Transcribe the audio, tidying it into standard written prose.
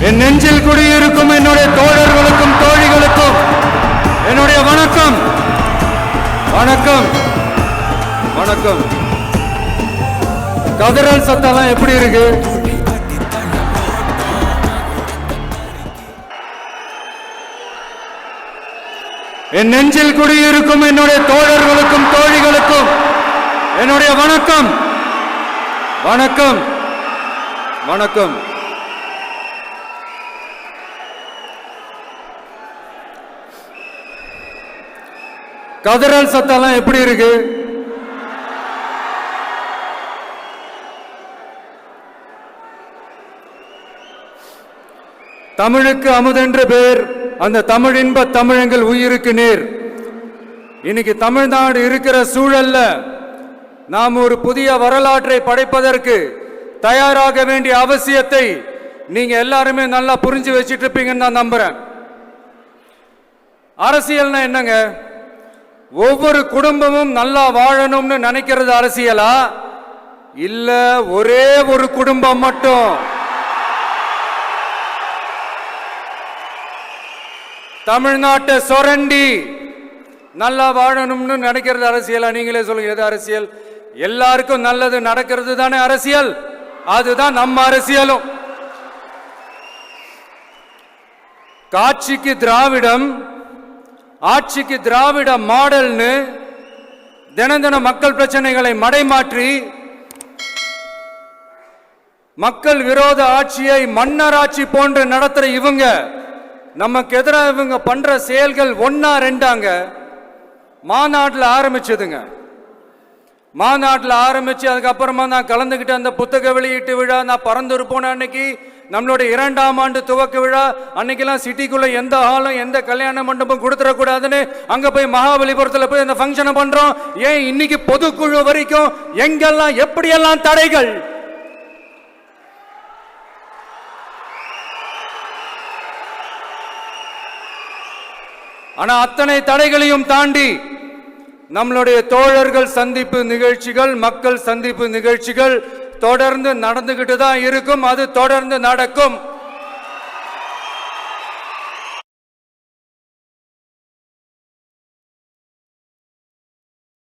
என் நெஞ்சில் குடியிருக்கும் என்னுடைய தோழர்களுக்கும் தோழிகளுக்கும் என்னுடைய வணக்கம். வணக்கம் வணக்கம். கதறல் சத்தம்லாம் எப்படி இருக்கு? என் நெஞ்சில் குடியிருக்கும் என்னுடைய தோழர்களுக்கும் தோழிகளுக்கும் என்னுடைய வணக்கம். வணக்கம் வணக்கம். கதறல் சத்தம்லாம் எப்படி இருக்கு? தமிழுக்கு அமுதென்று பேர், அந்த தமிழ் இன்ப தமிழங்கள் உயிருக்கு நேர். இன்னைக்கு தமிழ்நாடு இருக்கிற சூழல்ல நாம் ஒரு புதிய வரலாற்றை படைப்பதற்கு தயாராக வேண்டிய அவசியத்தை நீங்க எல்லாருமே நல்லா புரிஞ்சு வச்சிட்டு இருப்பீங்கன்னு நான் நம்புறேன். அரசியல்னா என்னங்க? ஒவ்வொரு குடும்பமும் நல்லா வாழணும்னு நினைக்கிறது அரசியலா? இல்ல ஒரே ஒரு குடும்பம் மட்டும் தமிழ்நாட்டை சுரண்டி நல்லா வாழணும்னு நினைக்கிறது அரசியலா? நீங்களே சொல்லுங்க, எது அரசியல்? எல்லாருக்கும் நல்லது நடக்கிறது தானே அரசியல். அதுதான் நம்ம அரசியலும். காட்சிக்கு திராவிடம், ஆட்சிக்கு திராவிட மாடல்னு தினம் தினம் மக்கள் பிரச்சனைகளை மடைமாற்றி மக்கள் விரோத ஆட்சியை மன்னராட்சி போன்று நடத்துற இவங்க, நமக்கு எதிராக இவங்க பண்ற செயல்கள் ஒன்னா ரெண்டாங்க. மாநாட்டில் ஆரம்பிச்சதுங்க. மாநாட்டில் ஆரம்பிச்சு அதுக்கப்புறமா நான் கலந்துக்கிட்ட அந்த புத்தக வெளியீட்டு விழா, நான் பறந்துரு போன அன்னைக்கு நம்மளுடைய 2ஆம் ஆண்டு துவக்க விழா அன்னைக்கெல்லாம் சிட்டிக்குள்ள எந்த ஹாலும் எந்த கல்யாண மண்டபம் கொடுத்துடக்கூடாதுன்னு அங்க போய் மகாபலிபுரத்தில் போய் அந்த ஃபங்க்ஷனை பண்றோம். ஏன் இன்னைக்கு பொதுக்குழு வரைக்கும் எங்கெல்லாம் எப்படியெல்லாம் தடைகள்? ஆனா அத்தனை தடைகளையும் தாண்டி நம்மளுடைய தோழர்கள் சந்திப்பு நிகழ்ச்சிகள், மக்கள் சந்திப்பு நிகழ்ச்சிகள் தொடர்ந்து நடந்துகிட்டு தான் இருக்கும். அது தொடர்ந்து நடக்கும்.